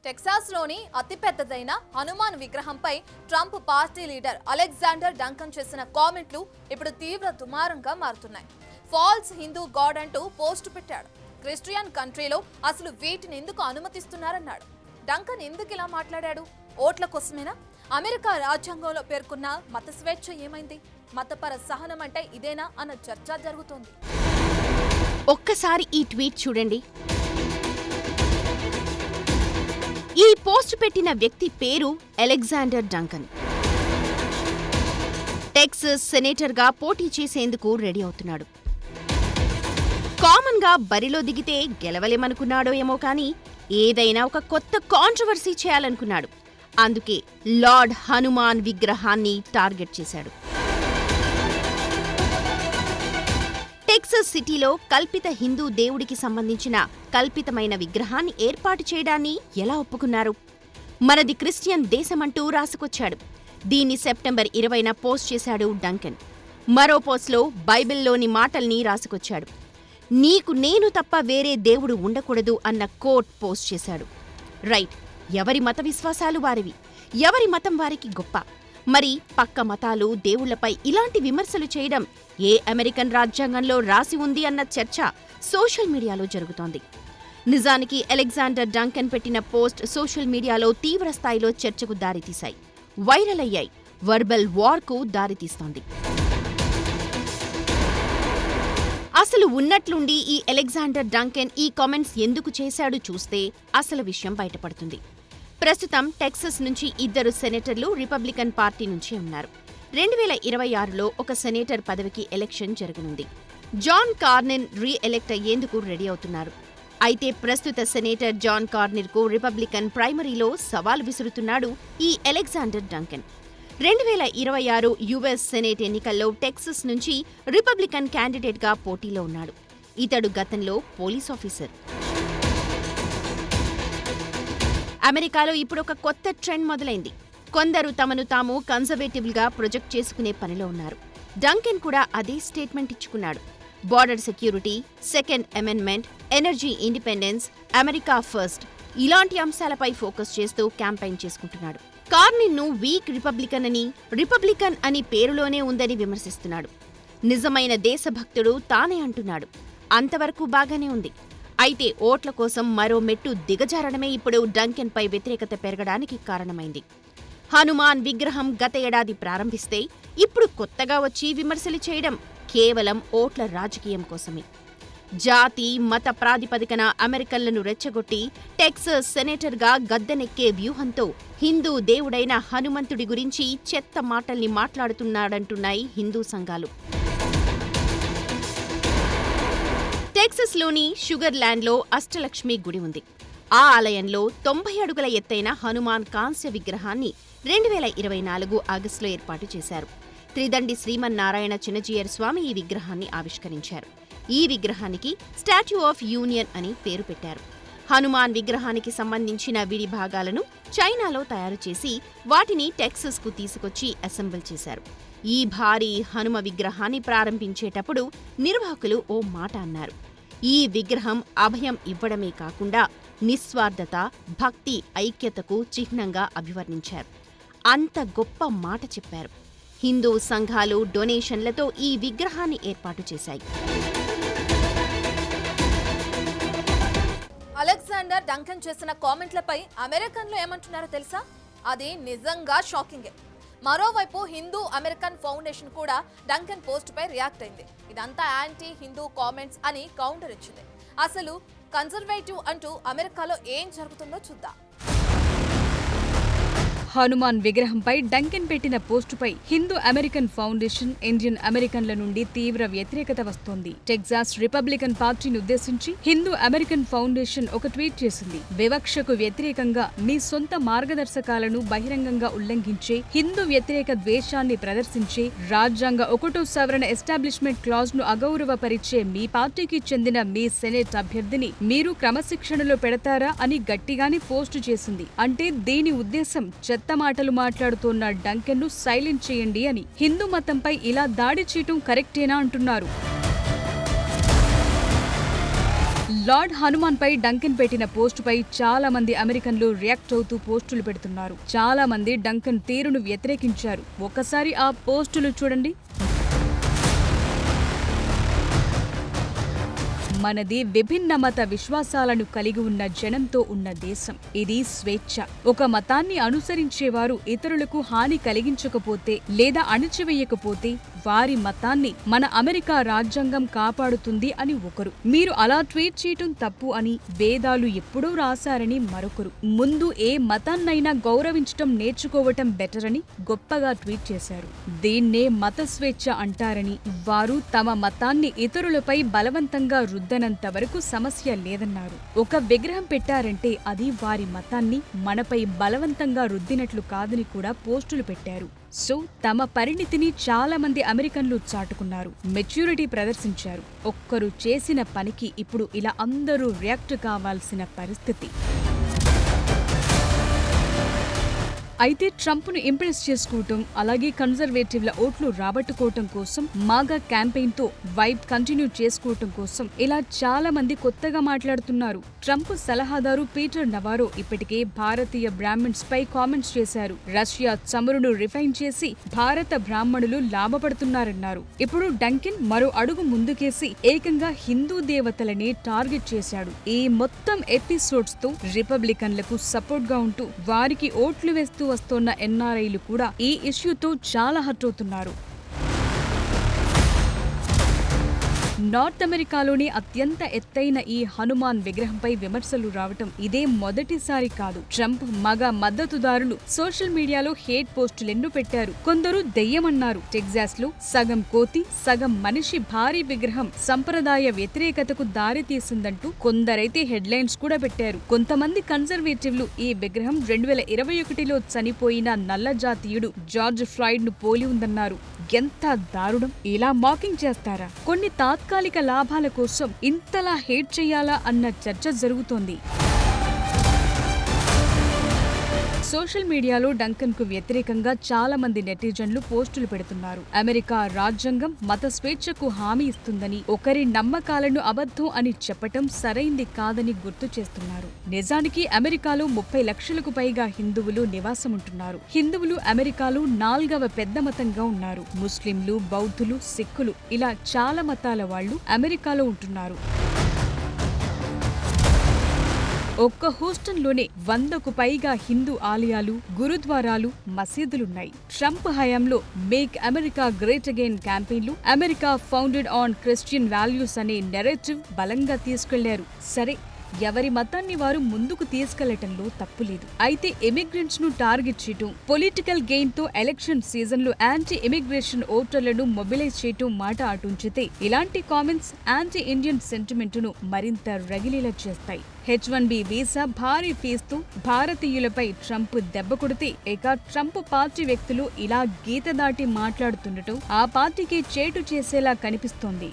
టెక్సాస్లోని అతిపెద్దదైన హనుమాన్ విగ్రహంపై Trump party leader Alexander Duncan చేసిన కామెంట్లు ఇప్పుడు తీవ్ర దుమారంగా మారుతున్నాయి. ఫాల్స్ హిందూ గాడ్ అంటూ పోస్ట్ పెట్టాడు. క్రిస్టియన్ కంట్రీలో అసలు వీటిని ఎందుకు అనుమతిస్తున్నారన్నాడు. డంకన్ ఎందుకు ఇలా మాట్లాడాడు? ఓట్ల కోసమేనా? అమెరికా రాజ్యాంగంలో పేర్కొన్న మత స్వేచ్ఛ ఏమైంది? మతపర సహనం అంటే ఇదేనా అన్న చర్చ జరుగుతోంది. ఒక్కసారి ఈ ట్వీట్ చూడండి. ఈ పోస్ట్ పెట్టిన వ్యక్తి పేరు అలెగ్జాండర్ డంకన్. టెక్సాస్ సెనేటర్గా పోటీ చేసేందుకు రెడీ అవుతున్నాడు. కామన్ గా బరిలో దిగితే గెలవలేమనుకున్నాడో ఏమో కానీ ఏదైనా ఒక కొత్త కాంట్రవర్సీ చేయాలనుకున్నాడు. అందుకే లార్డ్ హనుమాన్ విగ్రహాన్ని టార్గెట్ చేశాడు. టెక్సాస్ సిటీలో కల్పిత హిందూ దేవుడికి సంబంధించిన కల్పితమైన విగ్రహాన్ని ఏర్పాటు చేయడాన్ని ఎలా ఒప్పుకున్నారు? మనది క్రిస్టియన్ దేశమంటూ రాసుకొచ్చాడు. దీన్ని సెప్టెంబర్ 20న పోస్ట్ చేశాడు డంకన్. మరో పోస్ట్లో బైబిల్లోని మాటల్ని రాసుకొచ్చాడు. నీకు నేను తప్ప వేరే దేవుడు ఉండకూడదు అన్న కోట్ పోస్ట్ చేశాడు. రైట్, ఎవరి మత విశ్వాసాలు వారివి, ఎవరి మతం వారికి గొప్ప. మరి పక్క మతాలు దేవుళ్లపై ఇలాంటి విమర్శలు చేయడం ఏ అమెరికన్ రాజ్యాంగంలో రాసి ఉంది అన్న చర్చ సోషల్ మీడియాలో జరుగుతోంది. నిజానికి అలెగ్జాండర్ డంకన్ పెట్టిన పోస్ట్ సోషల్ మీడియాలో తీవ్ర స్థాయిలో చర్చకు దారితీశాయి, వైరల్ అయ్యాయి, వర్బల్ వార్కు దారితీస్తోంది. అసలు ఉన్నట్లుండి ఈ అలెగ్జాండర్ డంకన్ ఈ కామెంట్స్ ఎందుకు చేశాడు చూస్తే అసలు విషయం బయటపడుతుంది. ప్రస్తుతం టెక్సాస్ నుంచి 2 సెనేటర్లు రిపబ్లికన్ పార్టీ నుంచి ఉన్నారు. 2026లో ఒక సెనేటర్ పదవికి ఎలక్షన్ జరగనుంది. జాన్ కార్నిన్ రీ-ఎలెక్ట్ అయ్యేందుకు రెడీ అవుతున్నారు. అయితే ప్రస్తుత సెనేటర్ జాన్ కార్నిన్కు రిపబ్లికన్ ప్రైమరీలో సవాల్ విసురుతున్నాడు ఈ అలెగ్జాండర్ డంకన్. 2026 యుఎస్ సెనేట్ ఎన్నికల్లో టెక్సాస్ నుంచి రిపబ్లికన్ క్యాండిడేట్గా పోటీలో ఉన్నాడు. ఇతడు గతంలో పోలీస్ ఆఫీసర్. అమెరికాలో ఇప్పుడొక కొత్త ట్రెండ్ మొదలైంది. కొందరు తమను తాము కన్జర్వేటివ్గా ప్రొజెక్ట్ చేసుకునే పనిలో ఉన్నారు. డంకన్ కూడా అదే స్టేట్మెంట్ ఇచ్చుకున్నాడు. Border security, second amendment, energy independence, America first ఇలాంటి అంశాలపై ఫోకస్ చేస్తూ క్యాంపెయిన్ చేసుకుంటున్నాడు. కార్నిన్ను వీక్ రిపబ్లికన్ అని పేరులోనే ఉందని విమర్శిస్తున్నాడు. నిజమైన దేశభక్తుడు తానే అంటున్నాడు. అంతవరకు బాగానే ఉంది. అయితే ఓట్ల కోసం మరో మెట్టు దిగజారడమే ఇప్పుడు డంకన్పై వ్యతిరేకత పెరగడానికి కారణమైంది. హనుమాన్ విగ్రహం గత ఏడాది ప్రారంభిస్తే ఇప్పుడు కొత్తగా వచ్చి విమర్శలు చేయడం కేవలం ఓట్ల రాజకీయం కోసమే. జాతి మత ప్రాతిపదికన అమెరికన్లను రెచ్చగొట్టి టెక్సాస్ సెనేటర్గా గద్దెనెక్కే వ్యూహంతో హిందూ దేవుడైన హనుమంతుడి గురించి చెత్త మాటల్ని మాట్లాడుతున్నాడంటున్నాయి హిందూ సంఘాలు. టెక్సాస్లోని షుగర్ ల్యాండ్లో అష్టలక్ష్మి గుడి ఉంది. ఆ ఆలయంలో 90 అడుగుల ఎత్తైన హనుమాన్ కాంస్య విగ్రహాన్ని 2024 ఆగస్టులో ఏర్పాటు చేశారు. త్రిదండి శ్రీమన్నారాయణ చిన్నజీయర్ స్వామి ఈ విగ్రహాన్ని ఆవిష్కరించారు. ఈ విగ్రహానికి స్టాచ్యూ ఆఫ్ యూనియన్ అని పేరు పెట్టారు. హనుమాన్ విగ్రహానికి సంబంధించిన విడి భాగాలను చైనాలో తయారు చేసి వాటిని టెక్సాస్కు తీసుకొచ్చి అసెంబుల్ చేశారు. ఈ భారీ హనుమ విగ్రహాన్ని ప్రారంభించేటప్పుడు నిర్వాహకులు ఓ మాట అన్నారు. ఈ విగ్రహం అభయం ఇవ్వడమే కాకుండా నిస్వార్థత, భక్తి, ఐక్యతకు చిహ్నంగా అభివర్ణించారు. అంత గొప్ప మాట చెప్పారు. హిందూ సంఘాలు డొనేషన్లతో ఈ విగ్రహాన్ని ఏర్పాటు చేశాయి. అలెగ్జాండర్ డంకన్ చేసిన కామెంట్లపై అమెరికన్లు ఏమంటున్నారో తెలుసా? అది నిజంగా షాకింగే. మరోవైపు హిందూ అమెరికన్ ఫౌండేషన్ కూడా డంకన్ పోస్ట్ పై రియాక్ట్ అయింది. ఇదంతా యాంటీ హిందూ కామెంట్స్ అని కౌంటర్ ఇచ్చింది. అసలు కన్జర్వేటివ్ అంటూ అమెరికాలో ఏం జరుగుతుందో చూద్దాం. హనుమాన్ విగ్రహంపై డంకన్ పెట్టిన పోస్టుపై హిందూ అమెరికన్ ఫౌండేషన్, ఇండియన్ అమెరికన్ల నుండి తీవ్ర వ్యతిరేకత వస్తోంది. టెక్సాస్ రిపబ్లికన్ పార్టీని ఉద్దేశించి హిందూ అమెరికన్ ఫౌండేషన్ ఒక ట్వీట్ చేసింది. వివక్షకు వ్యతిరేకంగా మీ సొంత మార్గదర్శకాలను బహిరంగంగా ఉల్లంఘించే, హిందూ వ్యతిరేక ద్వేషాన్ని ప్రదర్శించే, రాజ్యాంగ 1వ సవరణ ఎస్టాబ్లిష్మెంట్ క్లాజ్ ను అగౌరవపరిచే మీ పార్టీకి చెందిన మీ సెనేట్ అభ్యర్థిని మీరు క్రమశిక్షణలో పెడతారా అని గట్టిగానే పోస్టు చేసింది. అంటే దీని ఉద్దేశం చెత్త మాటలు మాట్లాడుతోన్న డంకన్ను సైలెంట్ చేయండి అని. హిందూ మతంపై ఇలా దాడి చేయటం కరెక్టేనా అంటున్నారు. లార్డ్ హనుమాన్ పై డంకన్ పెట్టిన పోస్టుపై చాలా మంది అమెరికన్లు రియాక్ట్ అవుతూ పోస్టులు పెడుతున్నారు. చాలా మంది డంకన్ తీరును వ్యతిరేకించారు. ఒకసారి ఆ పోస్టులు చూడండి. మనది విభిన్న మత విశ్వాసాలను కలిగి ఉన్న జనంతో ఉన్న దేశం. ఇది స్వేచ్ఛ. ఒక మతాన్ని అనుసరించేవారు ఇతరులకు హాని కలిగించకపోతే లేదా అణచివేయకపోతే వారి మతాన్ని మన అమెరికా రాజ్యాంగం కాపాడుతుంది అని ఒకరు, మీరు అలా ట్వీట్ చేయటం తప్పు అని వేదాలు ఎప్పుడూ రాశారని మరొకరు, ముందు ఏ మతాన్నైనా గౌరవించటం నేర్చుకోవటం బెటర్ అని గొప్పగా ట్వీట్ చేశారు. దీన్నే మత స్వేచ్ఛ అంటారని, వారు తమ మతాన్ని ఇతరులపై బలవంతంగా రుద్దనంత వరకు సమస్య లేదన్నారు. ఒక విగ్రహం పెట్టారంటే అది వారి మతాన్ని మనపై బలవంతంగా రుద్దినట్లు కాదని కూడా పోస్టులు పెట్టారు. సో తమ పరిణితిని చాలా మంది అమెరికన్లు చాటుకున్నారు, మెచ్యూరిటీ ప్రదర్శించారు. ఒక్కరు చేసిన పనికి ఇప్పుడు ఇలా అందరూ రియాక్ట్ కావాల్సిన పరిస్థితి. అయితే ట్రంప్ను ఇంప్రెస్ చేసుకోవటం, అలాగే కన్జర్వేటివ్ల ఓట్లు రాబట్టుకోవటం కోసం, మాగా క్యాంపెయిన్ తో వైబ్ కంటిన్యూ చేసుకోవటం కోసం ఇలా చాలా మంది కొత్తగా మాట్లాడుతున్నారు. ట్రంప్ సలహాదారు పీటర్ నవారో ఇప్పటికే భారతీయ బ్రాహ్మణ్స్ పై కామెంట్స్ చేశారు. రష్యా చమురును రిఫైన్ చేసి భారత బ్రాహ్మణులు లాభపడుతున్నారన్నారు. ఇప్పుడు డంకిన్ మరో అడుగు ముందుకేసి ఏకంగా హిందూ దేవతలనే టార్గెట్ చేశాడు. ఈ మొత్తం ఎపిసోడ్స్ తో రిపబ్లికన్లకు సపోర్ట్ గా ఉంటూ వారికి ఓట్లు వేస్తూ వస్తున్న ఎన్ఆర్ఐలు కూడా ఈ ఇష్యూతో చాలా హర్ట్ అవుతున్నారు. నార్త్ అమెరికాలోని అత్యంత ఎత్తైన ఈ హనుమాన్ విగ్రహంపై విమర్శలు రావటం ఇదే మొదటిసారి కాదు. ట్రంప్ మగ మద్దతుదారులు సోషల్ మీడియాలో హేట్ పోస్టులెన్నో పెట్టారు. కొందరు దెయ్యమన్నారు. టెక్సాస్ లో సగం కోతి సగం మనిషి భారీ విగ్రహం సంప్రదాయ వ్యతిరేకతకు దారి తీసిందంటూ కొందరైతే హెడ్లైన్స్ కూడా పెట్టారు. కొంతమంది కన్జర్వేటివ్లు ఈ విగ్రహం 2021లో చనిపోయిన నల్ల జాతీయుడు జార్జ్ ఫ్లాయిడ్ ను పోలి ఉందన్నారు. ఎంత దారుణం! ఇలా మాకింగ్ చేస్తారా? కొన్ని తాత్కాలిక లాభాల కోసం ఇంతలా హేట్ చేయాలా అన్న చర్చ జరుగుతోంది. సోషల్ మీడియాలో డంకన్ కు వ్యతిరేకంగా చాలా మంది నెటిజన్లు పోస్టులు పెడుతున్నారు. అమెరికా రాజ్యాంగం మత స్వేచ్ఛకు హామీ ఇస్తుందని, ఒకరి నమ్మకాలను అబద్ధం అని చెప్పటం సరైంది కాదని గుర్తు చేస్తున్నారు. నిజానికి అమెరికాలో 30 లక్షలకు పైగా హిందువులు నివాసముంటున్నారు. హిందువులు అమెరికాలో 4వ పెద్ద మతంగా ఉన్నారు. ముస్లింలు, బౌద్ధులు, సిక్కులు ఇలా చాలా మతాల వాళ్లు అమెరికాలో ఉంటున్నారు. ఒక్క హూస్టన్లోనే 100కు పైగా హిందూ ఆలయాలు, గురుద్వారాలు, మసీదులున్నాయి. ట్రంప్ హయాంలో మేక్ అమెరికా గ్రేట్ అగైన్ క్యాంపెయిన్లు, America founded on Christian values అనే నెరేటివ్ బలంగా తీసుకెళ్లారు. సరే, ఎవరి మతాన్ని వారు ముందుకు తీసుకెళ్లటంలో తప్పులేదు. అయితే ఇమిగ్రెంట్స్ ను టార్గెట్ చేయటం, పొలిటికల్ గెయిన్ తో ఎలక్షన్ సీజన్ లో యాంటీ ఇమిగ్రేషన్ ఓటర్లను మొబిలైజ్ చేయటం మాట అటుంచితే ఇలాంటి కామెంట్స్ యాంటీ ఇండియన్ సెంటిమెంట్ ను మరింత రగిలేలా చేస్తాయి. H-1B వీసా భారీ ఫీజుతో భారతీయులపై ట్రంప్ దెబ్బ కొడితే ఇక ట్రంప్ పార్టీ వ్యక్తులు ఇలా గీత దాటి మాట్లాడుతుండటం ఆ పార్టీకి చేటు చేసేలా కనిపిస్తోంది.